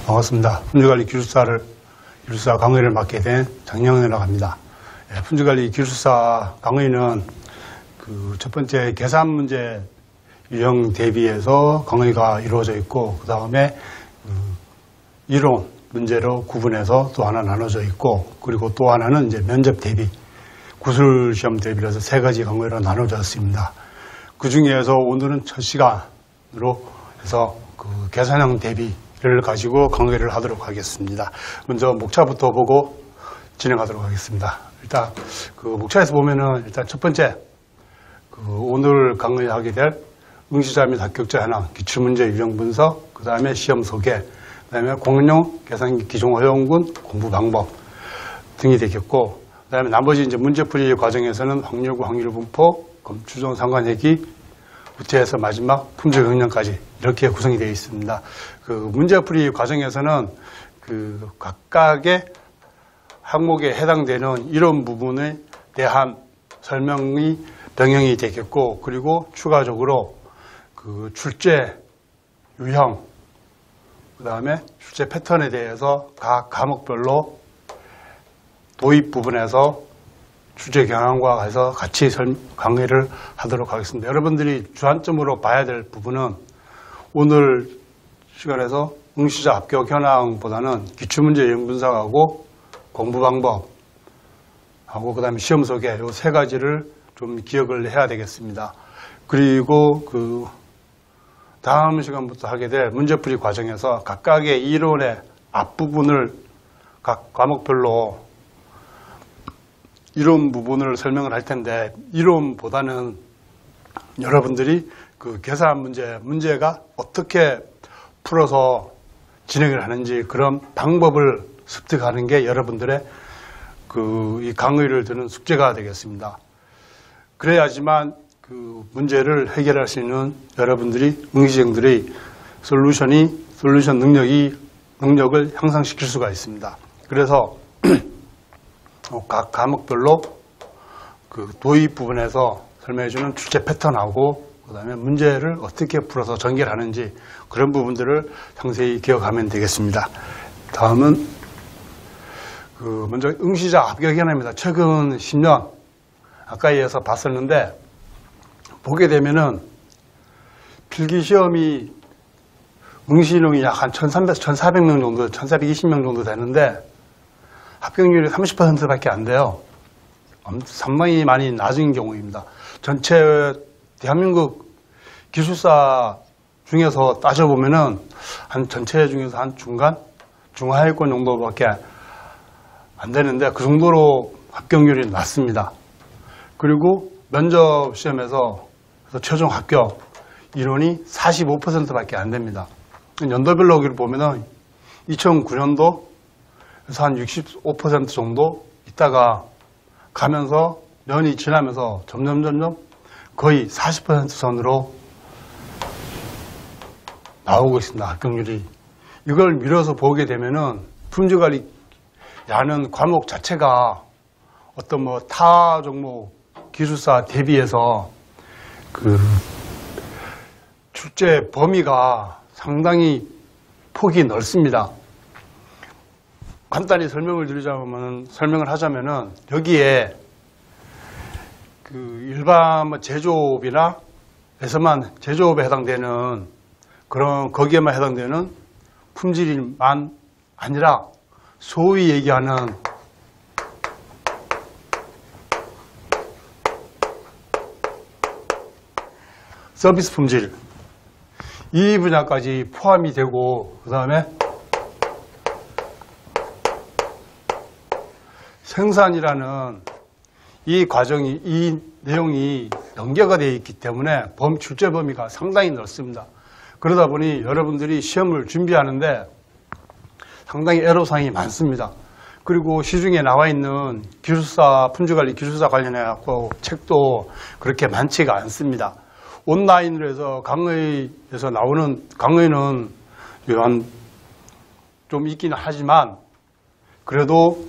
반갑습니다. 품질관리 기술사 강의를 맡게 된 장영현이라고 합니다. 품질관리 기술사 강의는 첫 번째 계산 문제 유형 대비해서 강의가 이루어져 있고, 그 다음에 이론 문제로 구분해서 또 하나 나눠져 있고, 그리고 또 하나는 이제 면접 대비, 구술 시험 대비를 해서 세 가지 강의로 나눠져 있습니다. 그 중에서 오늘은 첫 시간으로 해서 계산형 대비를 가지고 강의를 하도록 하겠습니다. 먼저 목차부터 보고 진행하도록 하겠습니다. 일단 목차에서 보면은 일단 첫 번째 오늘 강의하게 될 응시자 및 합격자 현황, 기출문제 유형 분석, 그 다음에 시험 소개, 그 다음에 공인용 계산기 기종 허용군 공부 방법 등이 되겠고, 그 다음에 나머지 이제 문제풀이 과정에서는 확률과 확률 분포, 추정 상관회기, 부채에서 마지막 품질 경량까지 이렇게 구성이 되어 있습니다. 문제풀이 과정에서는 각각의 항목에 해당되는 이런 부분에 대한 설명이 병행이 되겠고, 그리고 추가적으로 출제 유형, 그 다음에 출제 패턴에 대해서 각 과목별로 도입 부분에서 출제 경향과 해서 같이 강의를 하도록 하겠습니다. 여러분들이 주안점으로 봐야 될 부분은 오늘 시간에서 응시자 합격 현황보다는 기출문제 유형 분석하고 공부 방법하고 그 다음에 시험 소개 이 세 가지를 좀 기억을 해야 되겠습니다. 그리고 다음 시간부터 하게 될 문제풀이 과정에서 각각의 이론의 앞부분을 각 과목별로 이론 부분을 설명을 할 텐데, 이론보다는 여러분들이 계산 문제가 어떻게 풀어서 진행을 하는지 그런 방법을 습득하는 게 여러분들의 이 강의를 듣는 숙제가 되겠습니다. 그래야지만 문제를 해결할 수 있는 여러분들이 응시생들의 솔루션 능력을 향상시킬 수가 있습니다. 그래서 각 과목별로 도입 부분에서 설명해주는 출제 패턴하고 그 다음에 문제를 어떻게 풀어서 전개하는지 그런 부분들을 상세히 기억하면 되겠습니다. 다음은 먼저 응시자 합격 현황입니다. 최근 10년 가까이에서 봤었는데, 보게 되면은 필기시험이 응시인원이 약 한 1,400명 정도, 1,420명 정도 되는데 합격률이 30%밖에 안 돼요. 상당히 많이 낮은 경우입니다. 전체 대한민국 기술사 중에서 따져보면은 전체 중에서 한 중하위권 정도밖에 안 되는데 그 정도로 합격률이 낮습니다. 그리고 면접 시험에서 최종 합격 인원이 45%밖에 안 됩니다. 연도별로 보면은 2009년도 그래서 한 65% 정도 있다가 가면서 년이 지나면서 점점 거의 40% 선으로 나오고 있습니다. 합격률이. 이걸 밀어서 보게 되면은 품질관리라는 과목 자체가 어떤 타 종목 기술사 대비해서 출제 범위가 상당히 폭이 넓습니다. 간단히 설명을 하자면은 여기에 일반 제조업이나 제조업에 해당되는 거기에만 해당되는 품질만 아니라 소위 얘기하는 서비스 품질, 이 분야까지 포함이 되고, 그 다음에 생산이라는 이 내용이 연계가 되어 있기 때문에 출제 범위가 상당히 넓습니다. 그러다 보니 여러분들이 시험을 준비하는데 상당히 애로사항이 많습니다. 그리고 시중에 나와 있는 품질관리 기술사 관련해 갖고 책도 그렇게 많지가 않습니다. 온라인으로 해서 강의에서 나오는 강의는 좀 있기는 하지만 그래도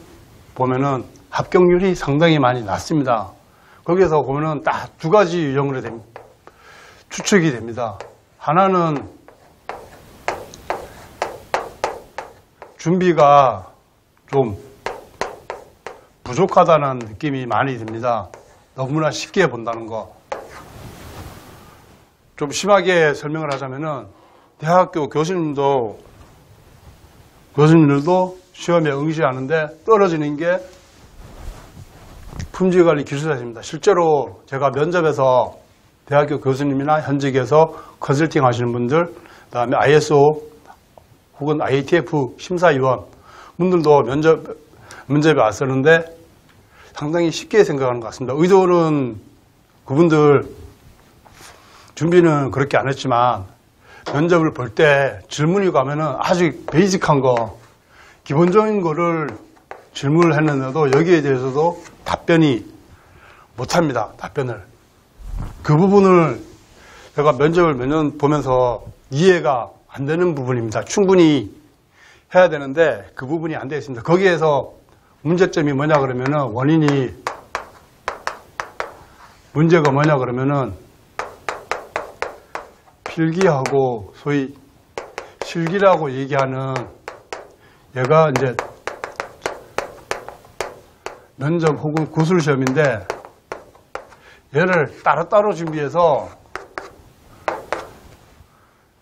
보면은 합격률이 상당히 많이 낮습니다. 거기에서 보면은 딱 두 가지 유형으로 추측이 됩니다. 하나는 준비가 좀 부족하다는 느낌이 많이 듭니다. 너무나 쉽게 본다는 거. 좀 심하게 설명을 하자면은 대학교 교수님들도 시험에 응시하는데 떨어지는 게 품질관리 기술사입니다. 실제로 제가 면접에서 대학교 교수님이나 현직에서 컨설팅 하시는 분들, 그 다음에 ISO 혹은 IATF 심사위원 분들도 면접에 왔었는데 상당히 쉽게 생각하는 것 같습니다. 의도는 그분들 준비는 그렇게 안 했지만 면접을 볼 때 질문이 가면은 아주 베이직한 거, 기본적인 거를 질문을 했는데도 여기에 대해서도 답변이 못합니다. 답변을. 그 부분을 제가 면접을 몇 년 보면서 이해가 안 되는 부분입니다. 충분히 해야 되는데 그 부분이 안 되어 있습니다. 거기에서 문제점이 뭐냐 그러면은 문제가 뭐냐 그러면은 필기하고 소위 실기라고 얘기하는 얘가 이제 면접 혹은 구술 시험인데 얘를 따로따로 준비해서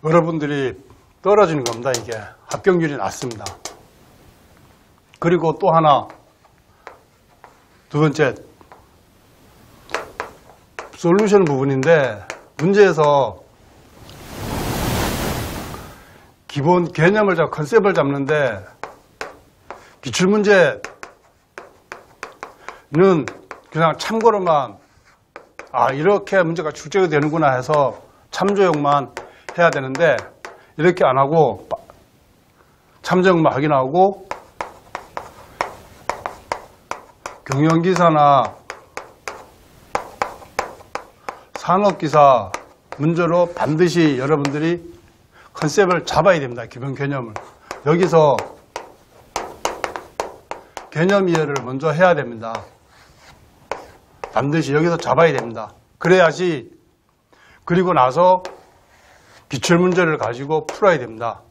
여러분들이 떨어지는 겁니다. 이게 합격률이 낮습니다. 그리고 또 하나, 두 번째 솔루션 부분인데 문제에서 기본 개념을 잡고 컨셉을 잡는데 기출문제는 그냥 참고로만 이렇게 문제가 출제가 되는구나 해서 참조용만 해야 되는데 이렇게 안 하고 참조용만 확인하고 경영기사나 산업기사 문제로 반드시 여러분들이 컨셉을 잡아야 됩니다. 기본 개념을. 여기서 개념 이해를 먼저 해야 됩니다. 반드시 여기서 잡아야 됩니다. 그래야지 그리고 나서 기출문제를 가지고 풀어야 됩니다.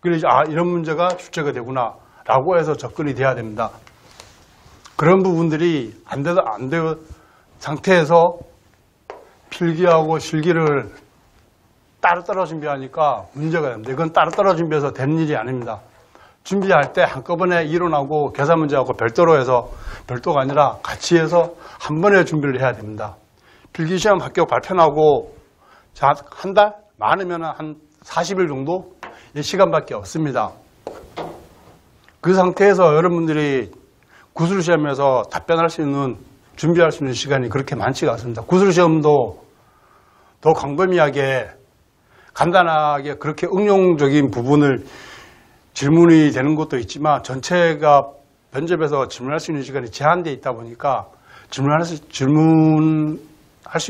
그래서 이런 문제가 출제가 되구나 라고 해서 접근이 돼야 됩니다. 그런 부분들이 안 된 상태에서 필기하고 실기를 따로따로 준비하니까 문제가 됩니다. 이건 따로따로 준비해서 되는 일이 아닙니다. 준비할 때 한꺼번에 이론하고 계산 문제하고 별도로 해서 별도가 아니라 같이 해서 한 번에 준비를 해야 됩니다. 필기시험 합격 발표하고 한 달? 많으면 한 40일 정도? 이 시간밖에 없습니다. 그 상태에서 여러분들이 구술시험에서 답변할 수 있는, 준비할 수 있는 시간이 그렇게 많지가 않습니다. 구술시험도 더 광범위하게 간단하게 그렇게 응용적인 부분을 질문이 되는 것도 있지만 전체가 면접에서 질문할 수 있는 시간이 제한되어 있다 보니까 질문할 수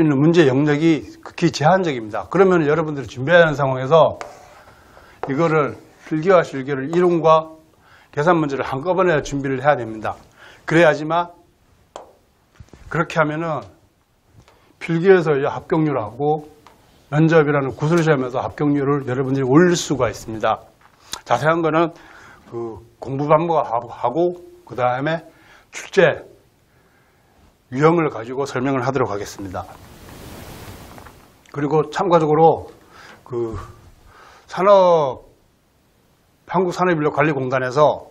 있는 문제 영역이 극히 제한적입니다. 그러면 여러분들이 준비해야 하는 상황에서 이거를 필기와 실기를 이론과 계산 문제를 한꺼번에 준비를 해야 됩니다. 그래야지만 그렇게 하면은 필기에서 합격률하고 면접이라는 구술시험에서 합격률을 여러분들이 올릴 수가 있습니다. 자세한 거는 그 공부 방법하고 그 다음에 출제 유형을 가지고 설명을 하도록 하겠습니다. 그리고 참고적으로 그 한국산업인력관리공단에서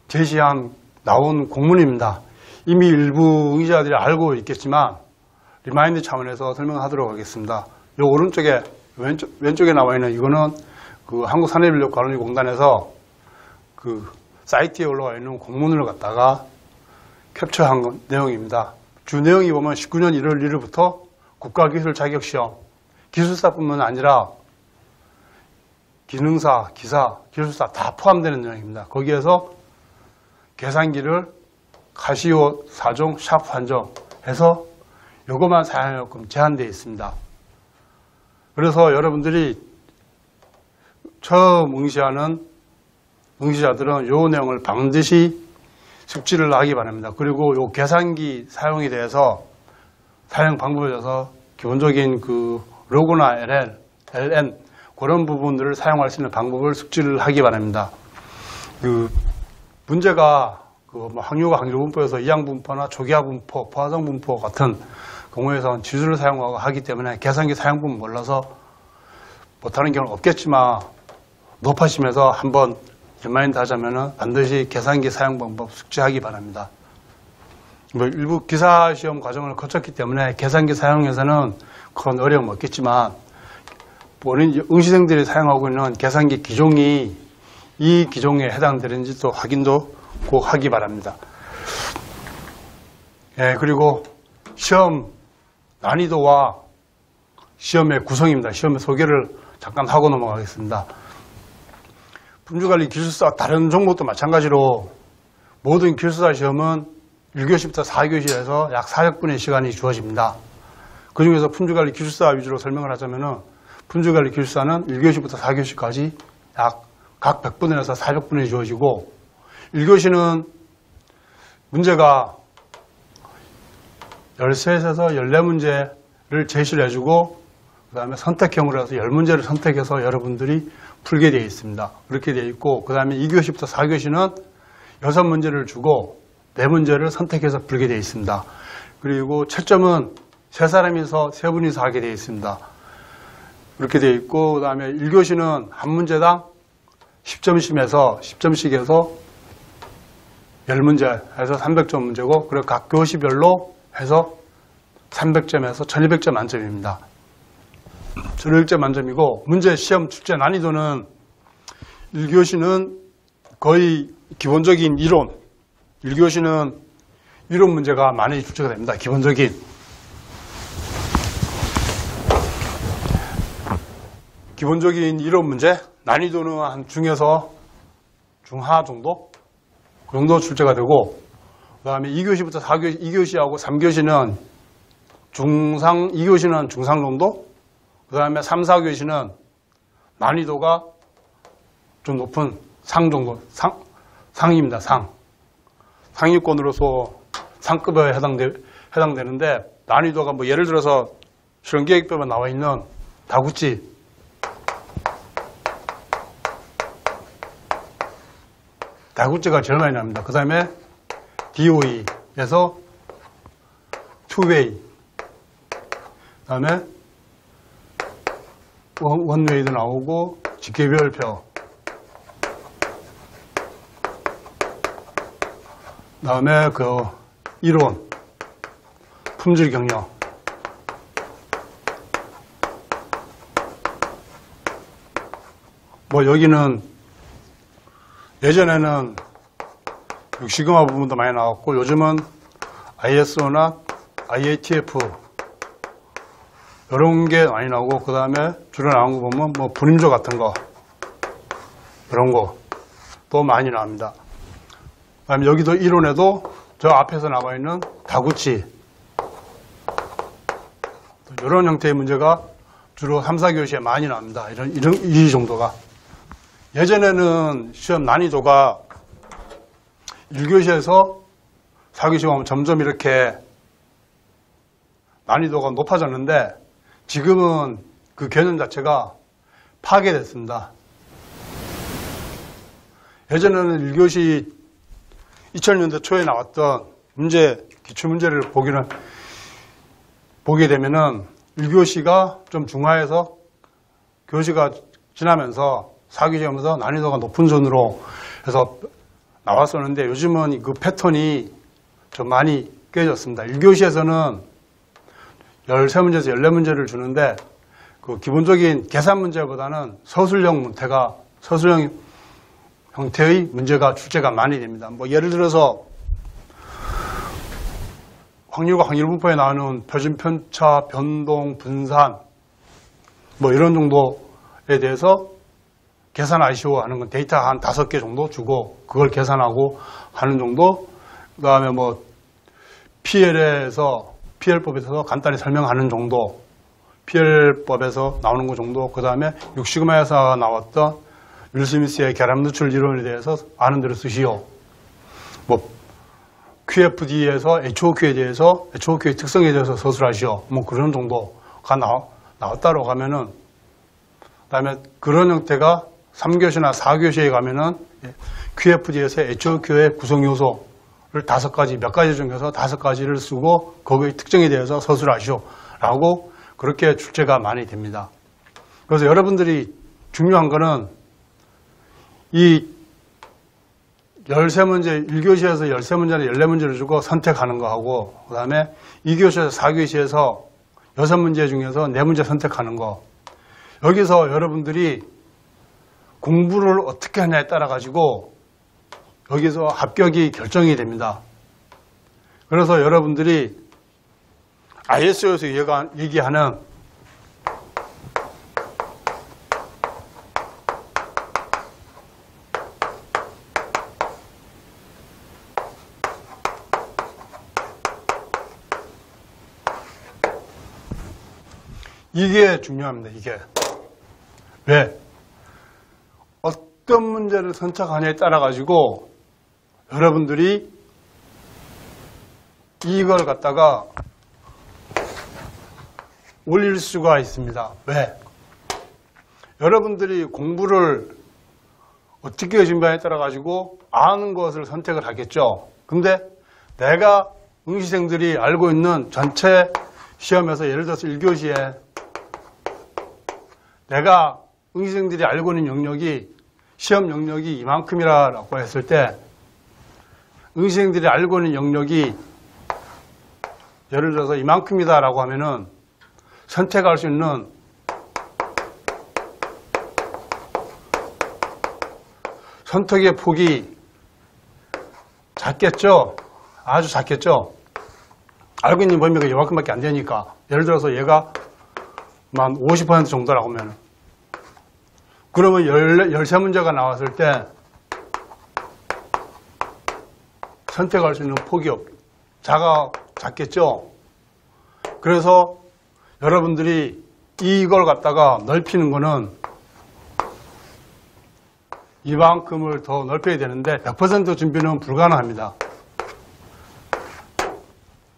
제시한 나온 공문입니다. 이미 일부 응시자들이 알고 있겠지만 리마인드 차원에서 설명하도록 하겠습니다. 요 오른쪽에 왼쪽에 나와 있는 이거는 그 한국산업인력관리공단에서 그 사이트에 올라와 있는 공문을 갖다가 캡처한 내용입니다. 주 내용이 보면 19년 1월 1일부터 국가기술 자격시험 기술사뿐만 아니라 기능사, 기사, 기술사 다 포함되는 내용입니다. 거기에서 계산기를 카시오 4종 샤프 한정 해서 요것만 사용하게끔 제한되어 있습니다. 그래서 여러분들이 처음 응시하는 응시자들은 요 내용을 반드시 숙지를 하기 바랍니다. 그리고 요 계산기 사용에 대해서 사용 방법에 대해서 기본적인 그 로고나 LN 그런 부분들을 사용할 수 있는 방법을 숙지를 하기 바랍니다. 문제가 항유가 항일분포에서 이항분포나 초기하분포, 포화성분포 같은 경우에선 지수를 사용하고 하기 때문에 계산기 사용법을 몰라서 못하는 경우는 없겠지만 높아심에서 한번 리마인드 하자면은 반드시 계산기 사용 방법 숙지하기 바랍니다. 일부 기사시험 과정을 거쳤기 때문에 계산기 사용에서는 그런 어려움 없겠지만 본인 응시생들이 사용하고 있는 계산기 기종이 이 기종에 해당되는지 또 확인도 꼭 하기 바랍니다. 그리고 시험 난이도와 시험의 구성입니다. 시험의 소개를 잠깐 하고 넘어가겠습니다. 품질관리 기술사 다른 종목도 마찬가지로 모든 기술사 시험은 1교시부터 4교시에서 약 400분의 시간이 주어집니다. 그 중에서 품질관리 기술사 위주로 설명을 하자면은 품질관리 기술사는 1교시부터 4교시까지 약 각 100분에서 400분이 주어지고 1교시는 문제가 13에서 14문제를 제시를 해주고 그 다음에 선택형으로 해서 10문제를 선택해서 여러분들이 풀게 되어 있습니다. 그렇게 되어 있고 그 다음에 2교시부터 4교시는 6문제를 주고 4문제를 선택해서 풀게 되어 있습니다. 그리고 채점은 3사람이서 3분이서 하게 되어 있습니다. 그렇게 되어 있고 그 다음에 1교시는 한 문제당 10점씩에서 10점씩에서 10문제 해서 300점 문제고 그리고 각 교시별로 해서 300점에서 1200점 만점입니다. 1200점 만점이고 문제 시험 출제 난이도는 1교시는 거의 기본적인 이론 1교시는 이론 문제가 많이 출제가 됩니다. 기본적인 이론 문제 난이도는 한 중에서 중하 정도? 그 정도 출제가 되고 그 다음에 2교시부터 4교시, 2교시하고 3교시는 중상, 2교시는 중상 정도? 그 다음에 3, 4교시는 난이도가 좀 높은 상 정도, 상입니다. 상위권으로서 상급에 해당되는데 난이도가 예를 들어서 실용계획법에 나와 있는 다구찌가 제일 많이 납니다. 그 다음에 DOE에서 투웨이, 그 다음에 원웨이도 나오고 직계별표, 그 다음에 이론, 품질 경영, 여기는 예전에는 시그마 부분도 많이 나왔고 요즘은 ISO나 IATF 이런 게 많이 나오고 그 다음에 주로 나온 거 보면 분임조 같은 거 이런 거 또 많이 나옵니다. 그 다음에 여기도 이론에도 저 앞에서 나와 있는 다구치 이런 형태의 문제가 주로 3, 4교시에 많이 나옵니다. 이 정도가. 예전에는 시험 난이도가 1교시에서 4교시 가면 점점 이렇게 난이도가 높아졌는데 지금은 그 개념 자체가 파괴됐습니다. 예전에는 1교시 2000년대 초에 나왔던 기출문제를 보게 되면은 1교시가 좀 중하해서 교시가 지나면서 4교시 하면서 난이도가 높은 순으로 해서 나왔었는데 요즘은 그 패턴이 좀 많이 깨졌습니다. 1교시에서는 13문제에서 14문제를 주는데 그 기본적인 계산 문제보다는 서술형 형태의 문제가 출제가 많이 됩니다. 예를 들어서 확률과 확률분포에 나오는 표준 편차, 변동, 분산 이런 정도에 대해서 계산 ICO 하는 건 데이터 한 5개 정도 주고 그걸 계산하고 하는 정도. 그 다음에 PL법에서 간단히 설명하는 정도. PL법에서 나오는 거 정도. 그 다음에 6시그마에서 나왔던 윌 스미스의 결합 누출 이론에 대해서 아는 대로 쓰시오. QFD에서 HOQ에 대해서 HOQ의 특성에 대해서 서술하시오. 그런 정도가 나왔다고 하면은, 그 다음에 그런 형태가 3교시나 4교시에 가면은 QFD에서 HOQ의 구성 요소를 5가지, 몇 가지 중에서 5가지를 쓰고 거기에 특징에 대해서 서술하시오라고 그렇게 출제가 많이 됩니다. 그래서 여러분들이 중요한 거는 이 13문제, 1교시에서 13문제나 14문제를 주고 선택하는 거하고, 그 다음에 2교시에서 4교시에서 6문제 중에서 4문제 선택하는 거. 여기서 여러분들이 공부를 어떻게 하냐에 따라 가지고 여기서 합격이 결정이 됩니다. 그래서 여러분들이 ISO에서 얘기하는 이게 중요합니다. 이게 왜? 어떤 문제를 선택하냐에 따라 가지고 여러분들이 이걸 갖다가 올릴 수가 있습니다. 왜? 여러분들이 공부를 어떻게 준비하냐에 따라 가지고 아는 것을 선택을 하겠죠. 근데 내가 응시생들이 알고 있는 전체 시험에서 예를 들어서 1교시에 내가 응시생들이 알고 있는 영역이 시험 영역이 이만큼이라고 했을 때 응시생들이 알고 있는 영역이 예를 들어서 이만큼이다라고 하면은 선택할 수 있는 선택의 폭이 작겠죠? 아주 작겠죠? 알고 있는 범위가 이만큼밖에 안 되니까 예를 들어서 얘가 한 50% 정도라고 하면 그러면 13문제가 나왔을 때 선택할 수 있는 폭이 작겠죠? 그래서 여러분들이 이걸 갖다가 넓히는 거는 이만큼을 더 넓혀야 되는데 100% 준비는 불가능합니다.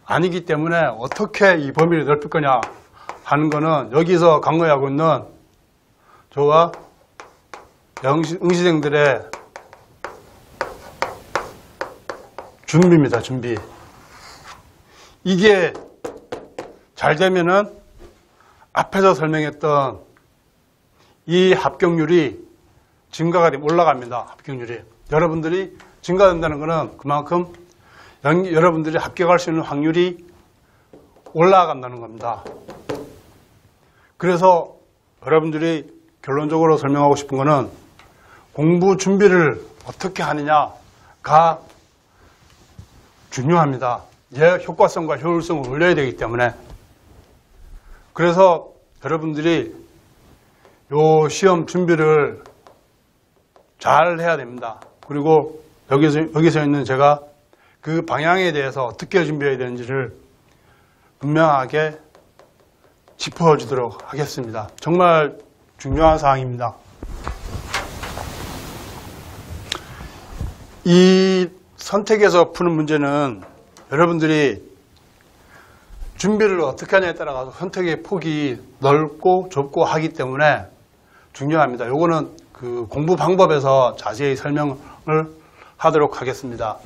아니기 때문에 어떻게 이 범위를 넓힐 거냐 하는 거는 여기서 강조하고 있는 저와 응시생들의 준비입니다. 준비. 이게 잘 되면은 앞에서 설명했던 이 합격률이 증가가 올라갑니다. 합격률이. 여러분들이 증가된다는 것은 그만큼 여러분들이 합격할 수 있는 확률이 올라간다는 겁니다. 그래서 여러분들이 결론적으로 설명하고 싶은 것은 공부 준비를 어떻게 하느냐가 중요합니다. 얘 효과성과 효율성을 올려야 되기 때문에. 그래서 여러분들이 요 시험 준비를 잘 해야 됩니다. 그리고 여기서 있는 제가 그 방향에 대해서 어떻게 준비해야 되는지를 분명하게 짚어주도록 하겠습니다. 정말 중요한 사항입니다. 이 선택에서 푸는 문제는 여러분들이 준비를 어떻게 하냐에 따라서 선택의 폭이 넓고 좁고 하기 때문에 중요합니다. 요거는 그 공부 방법에서 자세히 설명을 하도록 하겠습니다.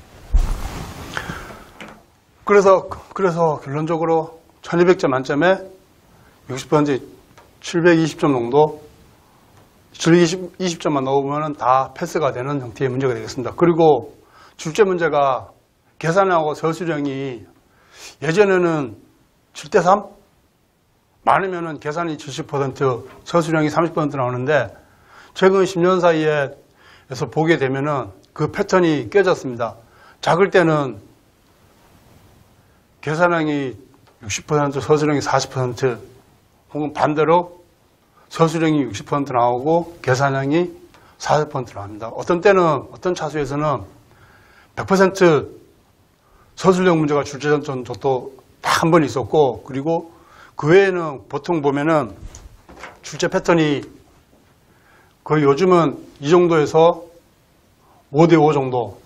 그래서 결론적으로 1200점 만점에 60% 720점 정도 20점만 넣으면 다 패스가 되는 형태의 문제가 되겠습니다. 그리고 출제 문제가 계산하고 서술형이 예전에는 7대3? 많으면 계산이 70%, 서술형이 30% 나오는데 최근 10년 사이에서 보게 되면은 그 패턴이 깨졌습니다. 작을 때는 계산형이 60%, 서술형이 40%, 혹은 반대로 서술형이 60% 나오고 계산형이 40% 나옵니다. 어떤 때는, 어떤 차수에서는 100% 서술형 문제가 출제된 적도 딱 한 번 있었고, 그리고 그 외에는 보통 보면은 출제 패턴이 거의 요즘은 이 정도에서 5대5 정도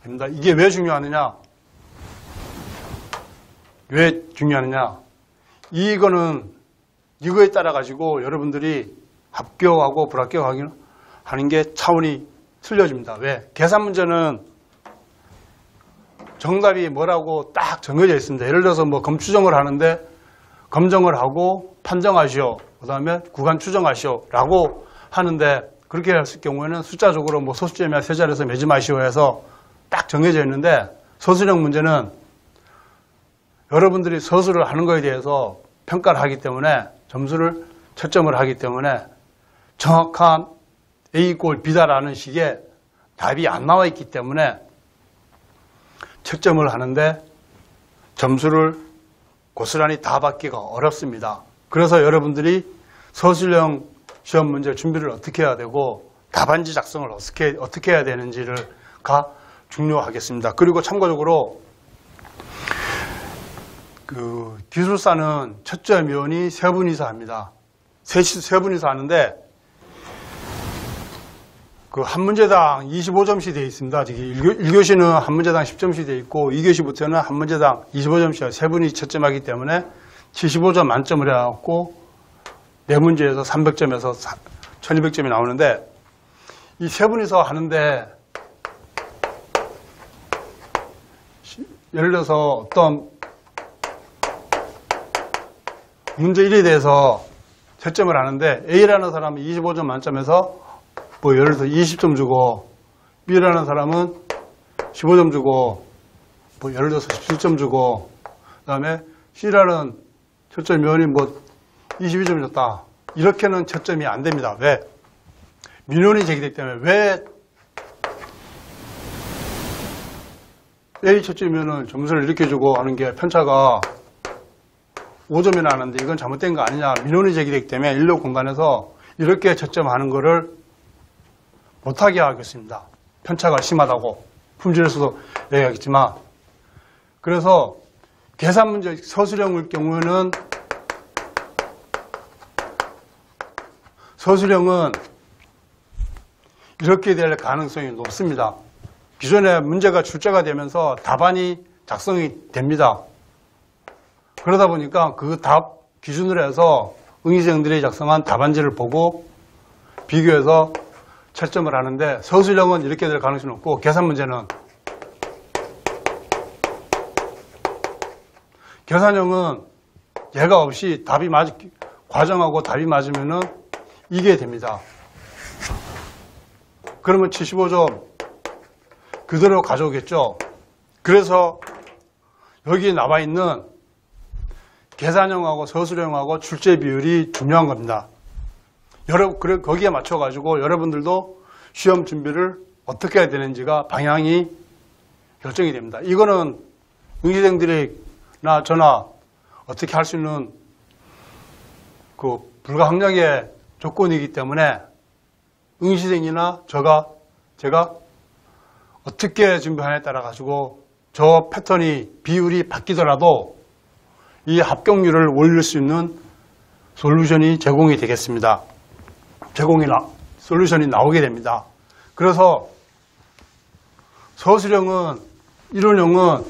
됩니다. 이게 왜 중요하느냐? 왜 중요하느냐? 이거에 따라 가지고 여러분들이 합격하고 불합격하기는 하는 게 차원이 틀려집니다. 왜? 계산 문제는 정답이 뭐라고 딱 정해져 있습니다. 예를 들어서 뭐 검추정을 하는데 검정을 하고 판정하시오. 그 다음에 구간 추정하시오. 라고 하는데 그렇게 했을 경우에는 숫자적으로 뭐 소수점이나 세 자리에서 매지 마시오 해서 딱 정해져 있는데 서술형 문제는 여러분들이 서술을 하는 거에 대해서 평가를 하기 때문에 점수를 채점을 하기 때문에 정확한 A 꼴 B다라는 식의 답이 안 나와 있기 때문에 채점을 하는데 점수를 고스란히 다 받기가 어렵습니다. 그래서 여러분들이 서술형 시험 문제 준비를 어떻게 해야 되고 답안지 작성을 어떻게 해야 되는지가 중요하겠습니다. 그리고 참고적으로 그 기술사는 채점위원이 3분이서 합니다. 세 분이서 하는데 그 한 문제당 25점씩 되어 있습니다. 1교시는 한 문제당 10점씩 되어 있고 2교시부터는 한 문제당 25점씩 세 분이 채점하기 때문에 75점 만점을 해갖고 4문제에서 300점에서 1200점이 나오는데 이 세 분이서 하는데 예를 들어서 어떤 문제 1에 대해서 채점을 하는데 A라는 사람은 25점 만점에서 뭐 예를 들어서 20점 주고 B라는 사람은 15점 주고 뭐 예를 들어서 17점 주고 그다음에 C라는 채점위원이 뭐 22점 줬다. 이렇게는 채점이 안 됩니다. 왜? 민원이 제기되기 때문에 왜 A 채점위원은 점수를 이렇게 주고 하는 게 편차가 5점이 나는데 이건 잘못된 거 아니냐. 민원이 제기되기 때문에 인력 공간에서 이렇게 채점하는 거를 못하게 하겠습니다. 편차가 심하다고 품질에서도 얘기하겠지만 그래서 계산 문제 서술형일 경우에는 서술형은 이렇게 될 가능성이 높습니다. 기존에 문제가 출제가 되면서 답안이 작성이 됩니다. 그러다 보니까 그 답 기준으로 해서 응시생들이 작성한 답안지를 보고 비교해서 채점을 하는데 서술형은 이렇게 될 가능성이 높고 계산 문제는 계산형은 예가 없이 과정하고 답이 맞으면은 이게 됩니다. 그러면 75점 그대로 가져오겠죠. 그래서 여기 나와 있는 계산형하고 서술형하고 출제 비율이 중요한 겁니다. 거기에 맞춰가지고 여러분들도 시험 준비를 어떻게 해야 되는지가 방향이 결정이 됩니다. 이거는 응시생들이나 저나 어떻게 할 수 있는 그 불가항력의 조건이기 때문에 응시생이나 제가 어떻게 준비하냐에 따라 가지고 저 패턴이 비율이 바뀌더라도 이 합격률을 올릴 수 있는 솔루션이 제공이 되겠습니다. 솔루션이 나오게 됩니다. 그래서 서술형은 이론형은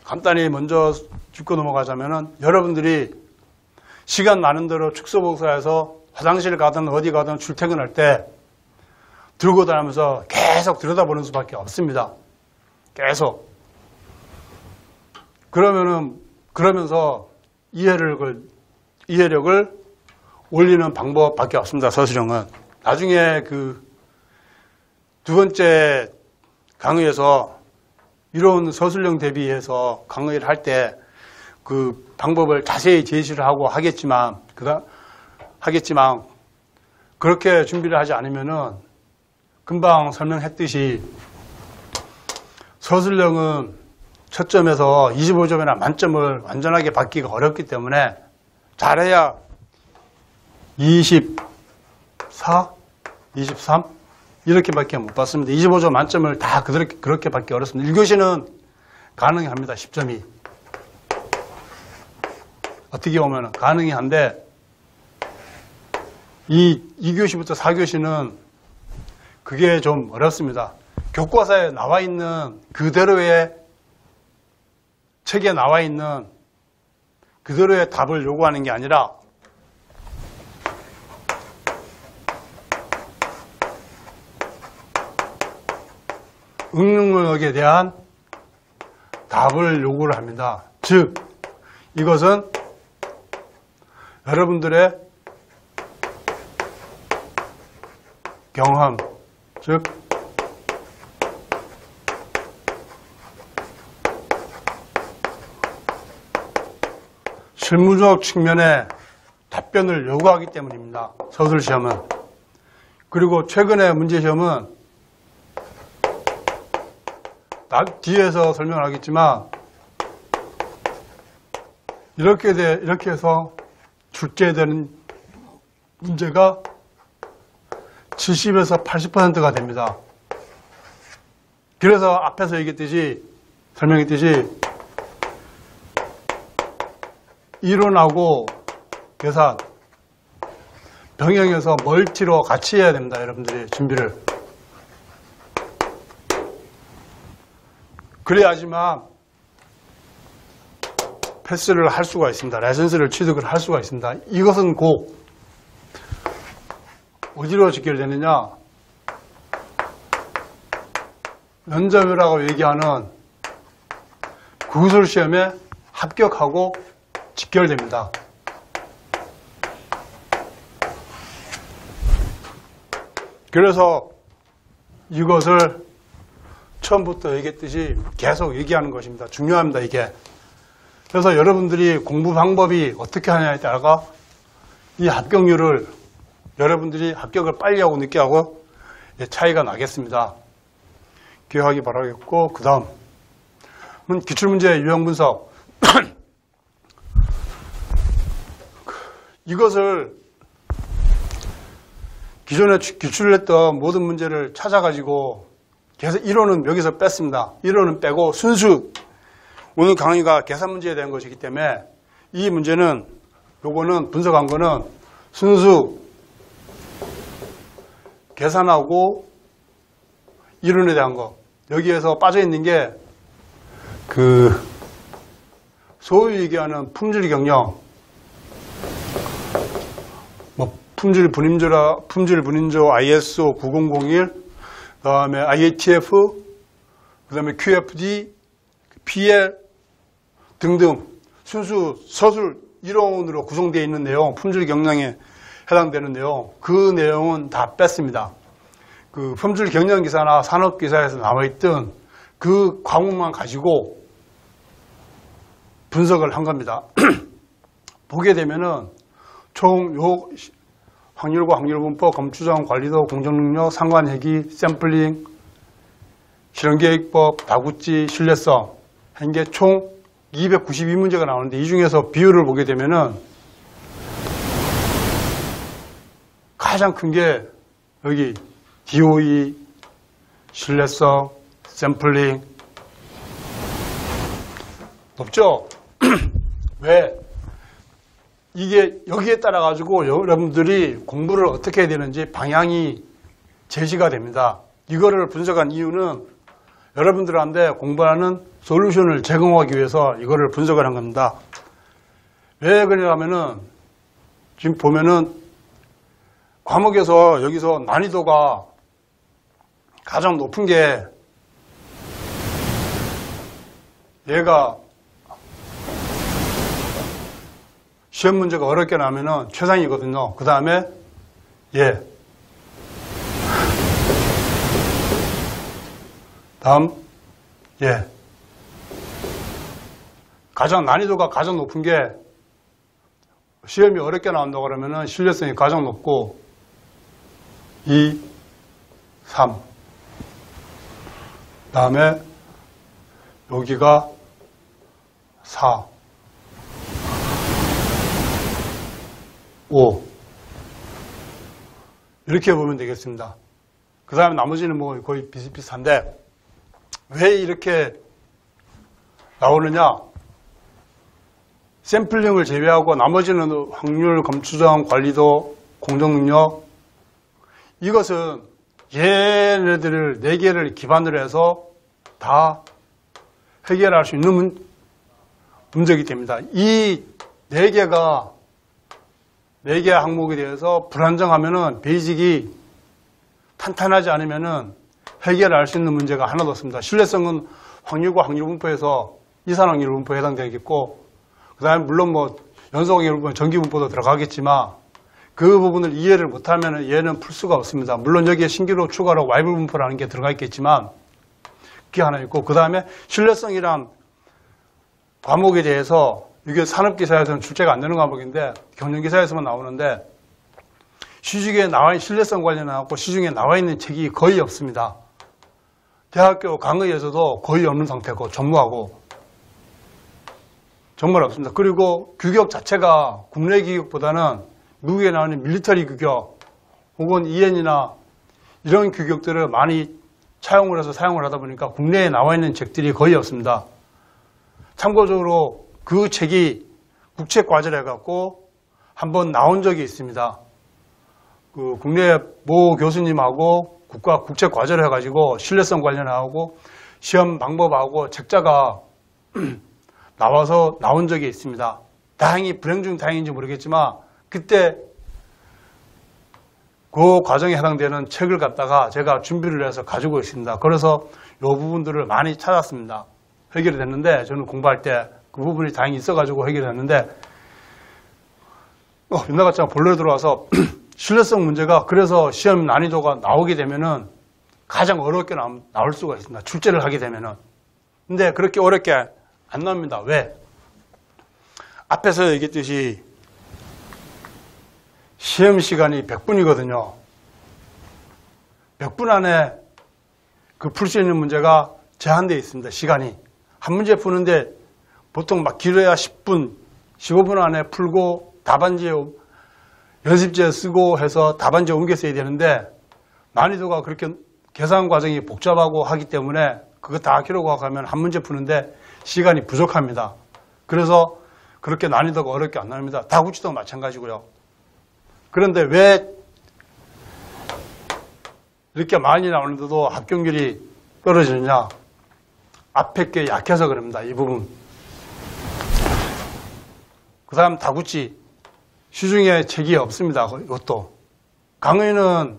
간단히 먼저 짚고 넘어가자면은 여러분들이 시간 나는 대로 축소복사해서 화장실 가든 어디 가든 출퇴근할 때 들고 다니면서 계속 들여다보는 수밖에 없습니다. 계속. 그러면서 이해력을 올리는 방법밖에 없습니다. 서술형은. 나중에 그 두 번째 강의에서 이런 서술형 대비해서 강의를 할 때 그 방법을 자세히 제시를 하고 하겠지만 그렇게 준비를 하지 않으면은 금방 설명했듯이 서술형은 첫 점에서 25점이나 만점을 완전하게 받기가 어렵기 때문에 잘해야 24, 23 이렇게밖에 못 받습니다. 25점 만점을 다 그렇게 받기 어렵습니다. 1교시는 가능히 합니다. 10점이. 어떻게 보면 가능히 한데 2교시부터 4교시는 그게 좀 어렵습니다. 교과서에 나와 있는 그대로의 책에 나와 있는 그대로의 답을 요구하는 게 아니라 응능력에 대한 답을 요구를 합니다. 즉, 이것은 여러분들의 경험, 즉 실무적 측면의 답변을 요구하기 때문입니다. 서술시험은. 그리고 최근의 문제시험은 뒤에서 설명을 하겠지만 이렇게 해서 출제되는 문제가 70에서 80%가 됩니다. 그래서 앞에서 설명했듯이 이론하고 계산, 병행해서 멀티로 같이 해야 됩니다. 여러분들이 준비를. 그래야지만 패스를 할 수가 있습니다. 라이선스를 취득을 할 수가 있습니다. 이것은 곧 어디로 직결되느냐? 면접이라고 얘기하는 구술시험에 합격하고 직결됩니다. 그래서 이것을 처음부터 얘기했듯이 계속 얘기하는 것입니다. 중요합니다, 이게. 그래서 여러분들이 공부 방법이 어떻게 하냐에 따라 이 합격률을 여러분들이 합격을 빨리 하고 늦게 하고 차이가 나겠습니다. 기억하기 바라겠고, 그 다음 기출문제 유형 분석. 이것을 기존에 기출을 했던 모든 문제를 찾아가지고 계속 이론은 여기서 뺐습니다. 이론은 빼고 순수, 오늘 강의가 계산 문제에 대한 것이기 때문에 이 문제는, 요거는 분석한 거는 순수 계산하고 이론에 대한 거. 여기에서 빠져있는 게 소위 얘기하는 품질 경영, 품질 분인조 ISO 9001, 그 다음에 IATF, 그 다음에 QFD, PL 등등 순수 서술 이론으로 구성되어 있는 내용, 품질 경영에 해당되는 내용, 그 내용은 다 뺐습니다. 그 품질 경영 기사나 산업 기사에서 남아있던 그 과목만 가지고 분석을 한 겁니다. 보게 되면은 총 확률과 확률분법, 검추정, 관리도, 공정능력, 상관회기, 샘플링, 실현계획법, 다구치, 신뢰성 한 게 총 292문제가 나오는데 이 중에서 비율을 보게 되면은 가장 큰 게 여기 DOE, 신뢰성, 샘플링 높죠? 왜? 이게 여기에 따라 가지고 여러분들이 공부를 어떻게 해야 되는지 방향이 제시가 됩니다. 이거를 분석한 이유는 여러분들한테 공부하는 솔루션을 제공하기 위해서 이거를 분석을 한 겁니다. 왜 그러냐면은 지금 보면은 과목에서 여기서 난이도가 가장 높은 게 얘가 시험 문제가 어렵게 나오면은 최상이거든요. 그 다음에 다음 가장 난이도가 가장 높은 게 시험이 어렵게 나온다고 그러면은 신뢰성이 가장 높고 2, 3 다음에 여기가 4, 5 이렇게 보면 되겠습니다. 그 다음에 나머지는 뭐 거의 비슷비슷한데 왜 이렇게 나오느냐? 샘플링을 제외하고 나머지는 확률, 검추정, 관리도, 공정능력 이것은 얘네들을 4개를 기반으로 해서 다 해결할 수 있는 문제이기 때문이다. 이 4개 항목에 대해서 불안정하면은 베이직이 탄탄하지 않으면은 해결할 수 있는 문제가 하나도 없습니다. 신뢰성은 확률과 확률분포에서 이산확률분포에 해당되겠고, 그 다음에 물론 뭐 연속확률분포, 정기분포도 들어가겠지만 그 부분을 이해를 못하면 얘는 풀 수가 없습니다. 물론 여기에 신기로 추가로 와이블분포라는 게 들어가 있겠지만 그게 하나 있고, 그 다음에 신뢰성이란 과목에 대해서 이게 산업기사에서는 출제가 안 되는 과목인데 경영기사에서만 나오는데 시중에 나와 있는 신뢰성 관련하고 시중에 나와 있는 책이 거의 없습니다. 대학교 강의에서도 거의 없는 상태고 전무하고 정말 없습니다. 그리고 규격 자체가 국내 규격보다는 미국에 나오는 밀리터리 규격 혹은 EN이나 이런 규격들을 많이 차용을 해서 사용을 하다 보니까 국내에 나와 있는 책들이 거의 없습니다. 참고적으로 그 책이 국책과제를 해갖고 한번 나온 적이 있습니다. 그 국내 모 교수님하고 국책과제를 해가지고 신뢰성 관련하고 시험 방법하고 책자가 나와서 나온 적이 있습니다. 다행히 불행 중 다행인지 모르겠지만 그때 그 과정에 해당되는 책을 갖다가 제가 준비를 해서 가지고 있습니다. 그래서 이 부분들을 많이 찾았습니다. 해결이 됐는데 저는 공부할 때 그 부분이 다행히 있어가지고 해결이 됐는데 옛날 같지만 본론에 들어와서 신뢰성 문제가 그래서 시험 난이도가 나오게 되면은 가장 어렵게 나올 수가 있습니다. 출제를 하게 되면은. 근데 그렇게 어렵게 안 나옵니다. 왜? 앞에서 얘기했듯이 시험 시간이 100분이거든요. 100분 안에 그 풀 수 있는 문제가 제한되어 있습니다. 시간이. 한 문제 푸는데 보통 막 길어야 10분, 15분 안에 풀고 답안지에 연습지에 쓰고 해서 답안지에 옮겨 써야 되는데 난이도가 그렇게 계산 과정이 복잡하고 하기 때문에 그거 다 기록하면 한 문제 푸는데 시간이 부족합니다. 그래서 그렇게 난이도가 어렵게 안 나옵니다. 다구치도 마찬가지고요. 그런데 왜 이렇게 많이 나오는데도 합격률이 떨어지느냐? 앞에 게 약해서 그럽니다. 이 부분. 그 다음 다구치. 시중에 책이 없습니다. 이것도. 강의는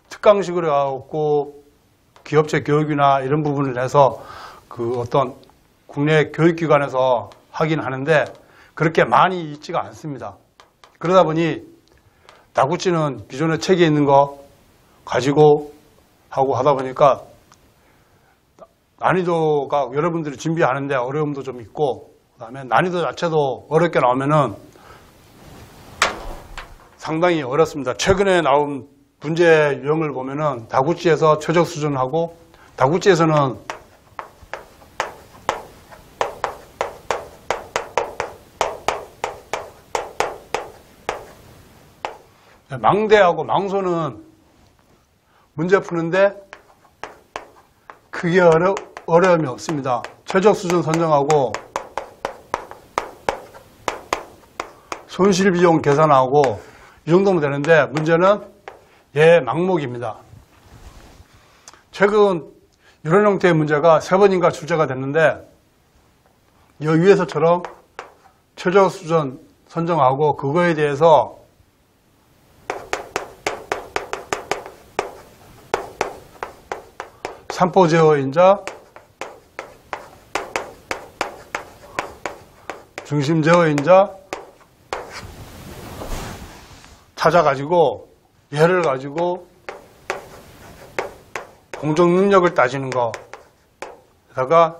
특강식으로 하고 기업체 교육이나 이런 부분을 해서 그 어떤 국내 교육기관에서 하긴 하는데 그렇게 많이 있지가 않습니다. 그러다 보니 다구치는 기존에 책에 있는 거 가지고 하고 하다 보니까 난이도가 여러분들이 준비하는데 어려움도 좀 있고 그 다음에 난이도 자체도 어렵게 나오면은 상당히 어렵습니다. 최근에 나온 문제 유형을 보면은 다구치에서 최적 수준하고 다구치에서는 망대하고 망소는 문제 푸는데 크게 어려움이 없습니다. 최적 수준 선정하고 손실 비용 계산하고 이 정도면 되는데 문제는 얘 망목입니다. 최근 이런 형태의 문제가 3번인가 출제가 됐는데 이 위에서처럼 최적 수준 선정하고 그거에 대해서 산포 제어인자, 중심 제어인자 찾아가지고 얘를 가지고 공정 능력을 따지는 거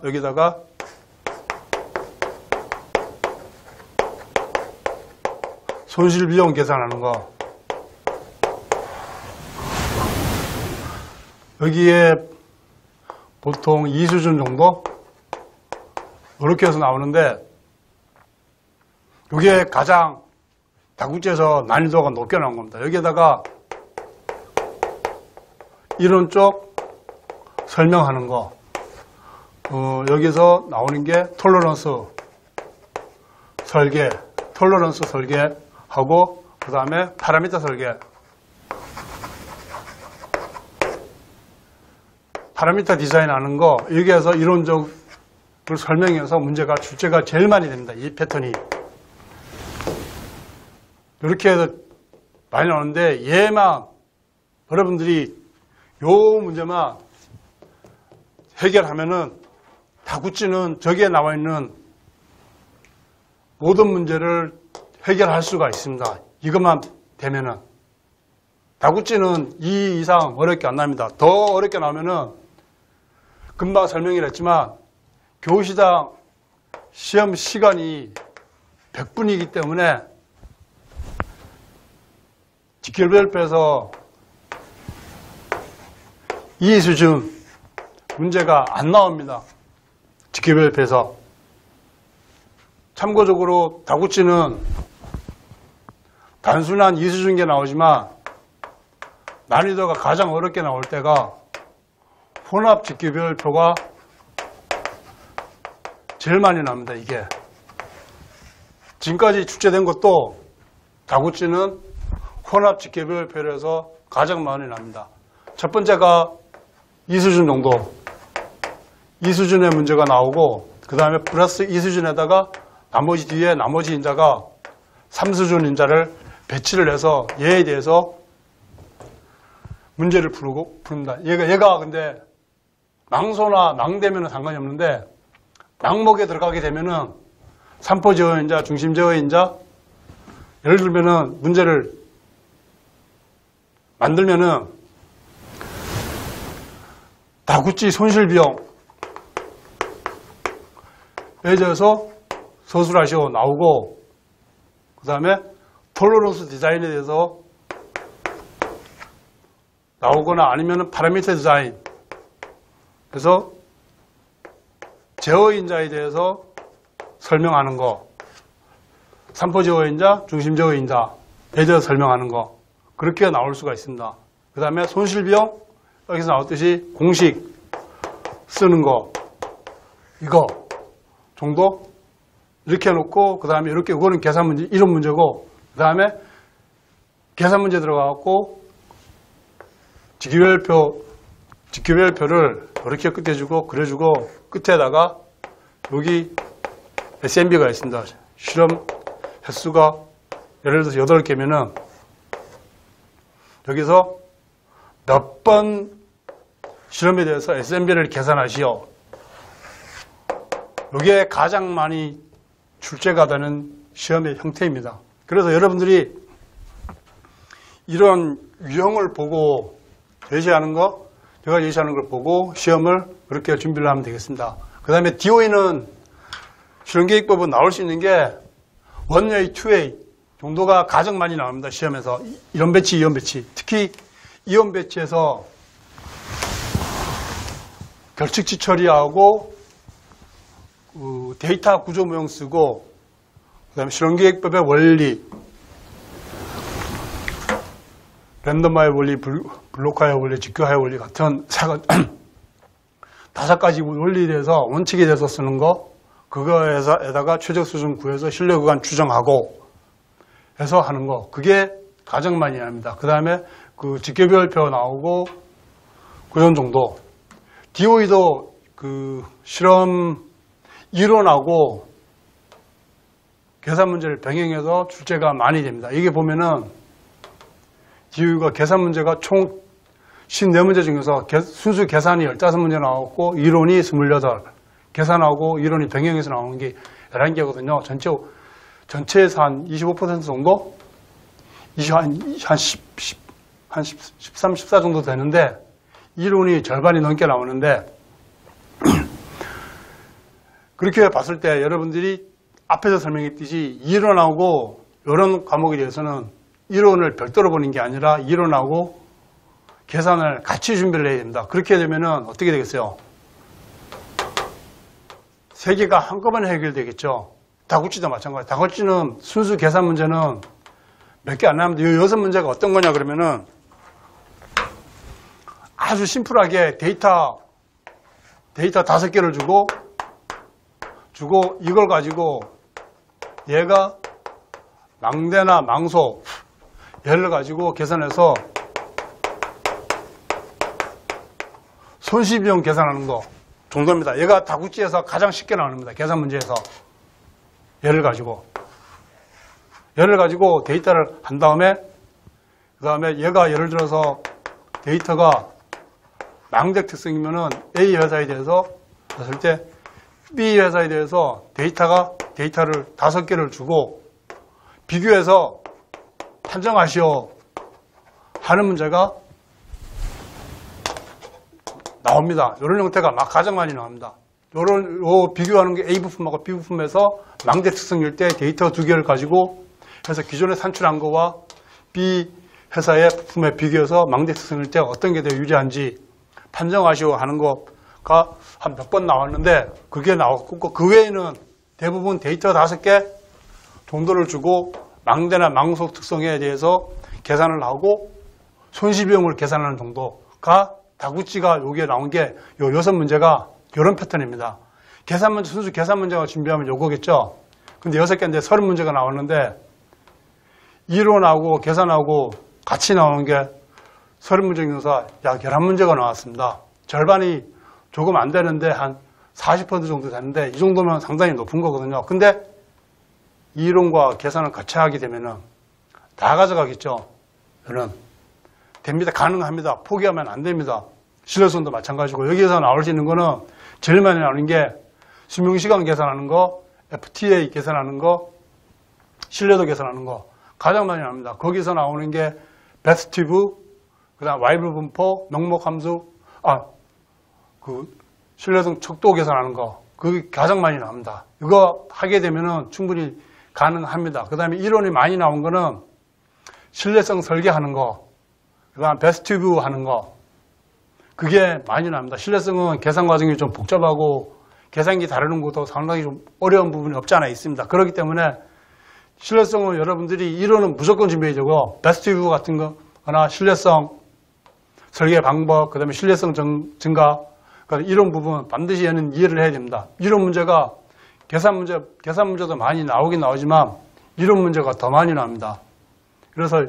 여기다가 손실 비용 계산하는 거 여기에 보통 2수준 정도 이렇게 해서 나오는데 이게 가장 다구치에서 난이도가 높게 나온 겁니다. 여기에다가 이론 쪽 설명하는 거 여기서 나오는 게 톨러런스 설계하고 그 다음에 파라미터 설계 파라미터 디자인하는 거 여기에서 이론적으로 설명해서 문제가 출제가 제일 많이 됩니다. 이 패턴이 이렇게 해서 많이 나오는데 얘만 여러분들이 요 문제만 해결하면은 다구찌는 저기에 나와 있는 모든 문제를 해결할 수가 있습니다. 이것만 되면은. 다구찌는 이 이상 어렵게 안 납니다. 더 어렵게 나오면은 금방 설명을 했지만 교시당 시험 시간이 100분이기 때문에 직결별표에서 이 수준 문제가 안 나옵니다. 직결별표에서. 참고적으로 다구찌는 단순한 이 수준계 나오지만 난이도가 가장 어렵게 나올 때가 혼합 직결별표가 제일 많이 납니다. 이게 지금까지 출제된 것도 다구찌는 혼합 직결별표에서 가장 많이 납니다. 첫 번째가 이 수준 정도, 이 수준의 문제가 나오고 그 다음에 플러스 이 수준에다가 나머지 뒤에 나머지 인자가 3수준 인자를 배치를 해서 얘에 대해서 문제를 푸릅니다. 얘가 근데 망소나 망되면 상관이 없는데 망목에 들어가게 되면은 삼포 제어인자, 중심 제어인자, 예를 들면은 문제를 만들면은 다구찌 손실 비용에 대해서 서술하시오 나오고, 그 다음에 톨러런스 디자인에 대해서 나오거나 아니면은 파라미터 디자인, 그래서 제어인자에 대해서 설명하는 거, 삼포 제어인자, 중심 제어인자에 대해서 설명하는 거, 그렇게 나올 수가 있습니다. 그 다음에 손실비용, 여기서 나왔듯이 공식 쓰는 거, 이거 정도 이렇게 해놓고, 그 다음에 이렇게, 이거는 계산 문제, 이런 문제고, 그 다음에 계산 문제 들어가갖고 직결별표를 이렇게 끝에 주고 그려주고 끝에다가 여기 SMB가 있습니다. 실험 횟수가 예를 들어서 8개면은 여기서 몇 번 실험에 대해서 SMB를 계산하시오. 이게 가장 많이 출제가 되는 시험의 형태입니다. 그래서 여러분들이 이런 유형을 보고 제시하는 거, 제가 제시하는 걸 보고 시험을 그렇게 준비를 하면 되겠습니다. 그 다음에 DOE는 실험계획법은 나올 수 있는 게 1A, 2A 정도가 가장 많이 나옵니다. 시험에서. 이론 배치, 이론 배치. 특히 이론 배치에서 결측치 처리하고 데이터 구조 모형 쓰고, 그 다음에 실험계획법의 원리, 랜덤화의 원리, 블록화의 원리, 직교화의 원리 같은 5가지 원리에 대해서 원칙에 대해서 쓰는 거, 그거에다가 최적 수준 구해서 신뢰 구간 추정하고 해서 하는 거, 그게 가장 많이 합니다. 그 다음에 그 직계별표 나오고 그런 정도. DOE도 그 실험 이론하고 계산 문제를 병행해서 출제가 많이 됩니다. 이게 보면은 DOE가 계산 문제가 총 54문제 중에서 순수 계산이 15문제 나왔고 이론이 28, 계산하고 이론이 병행해서 나오는 게 11개거든요. 전체에서 한 25% 정도? 한 13, 14 정도 되는데 이론이 절반이 넘게 나오는데 그렇게 봤을 때 여러분들이 앞에서 설명했듯이 이론하고 이런 과목에 대해서는 이론을 별도로 보는 게 아니라 이론하고 계산을 같이 준비를 해야 됩니다. 그렇게 되면은 어떻게 되겠어요? 세 개가 한꺼번에 해결되겠죠. 다구찌도 마찬가지. 다구찌는 순수 계산 문제는 몇 개 안 나옵니다. 이 6문제가 어떤 거냐 그러면은 아주 심플하게 데이터 5개를 주고 이걸 가지고 얘가 망대나 망소 얘를 가지고 계산해서 손실비용 계산하는 거 정도입니다. 얘가 다구찌에서 가장 쉽게 나옵니다. 계산 문제에서 얘를 가지고 데이터를 한 다음에 그 다음에 얘가 예를 들어서 데이터가 망대 특성이면은 A 회사에 대해서 봤을 때 B 회사에 대해서 데이터를 5개를 주고 비교해서 판정하시오 하는 문제가 나옵니다. 이런 형태가 막 가장 많이 나옵니다. 요 비교하는 게 A 부품하고 B 부품에서 망대 특성일 때 데이터 2개를 가지고 해서 기존에 산출한 거와 B 회사의 부품에 비교해서 망대 특성일 때 어떤 게 더 유리한지 판정하시오 하는 거가 한 몇 번 나왔는데 그게 나왔고 그 외에는 대부분 데이터 5개 정도를 주고 망대나 망속 특성에 대해서 계산을 하고 손실 비용을 계산하는 정도가 다구치가 여기에 나온 게 요 6문제가 이런 패턴입니다. 순수 계산 문제가 준비하면 요거겠죠. 근데 6개인데 30문제가 나왔는데 이론하고 계산하고 같이 나오는 게 30문제 중에서 약 11문제가 나왔습니다. 절반이 조금 안 되는데 한 40% 정도 되는데 이 정도면 상당히 높은 거거든요. 근데 이론과 계산을 같이 하게 되면은 다 가져가겠죠. 저는 됩니다. 가능합니다. 포기하면 안 됩니다. 신뢰성도 마찬가지고 여기에서 나올 수 있는 거는 제일 많이 나오는 게 수명시간 계산하는 거, FTA 계산하는 거, 신뢰도 계산하는 거 가장 많이 나옵니다. 거기서 나오는 게 베스티브, 그 다음 와이블 분포, 명목함수, 신뢰성 척도 계산하는 거 그게 가장 많이 나옵니다. 이거 하게 되면은 충분히 가능합니다. 그 다음에 이론이 많이 나온 거는 신뢰성 설계하는 거, 그 다음 베스티브 하는 거 그게 많이 나옵니다. 신뢰성은 계산 과정이 좀 복잡하고 계산기 다루는 것도 상당히 좀 어려운 부분이 없지 않아 있습니다. 그렇기 때문에 신뢰성은 여러분들이 이론은 무조건 준비해야 되고 베스티브 같은 거나 신뢰성 설계 방법, 그 다음에 신뢰성 증가 이런 부분 반드시 얘는 이해를 해야 됩니다. 이론 문제가 계산 문제도 많이 나오긴 나오지만 이론 문제가 더 많이 나옵니다. 그래서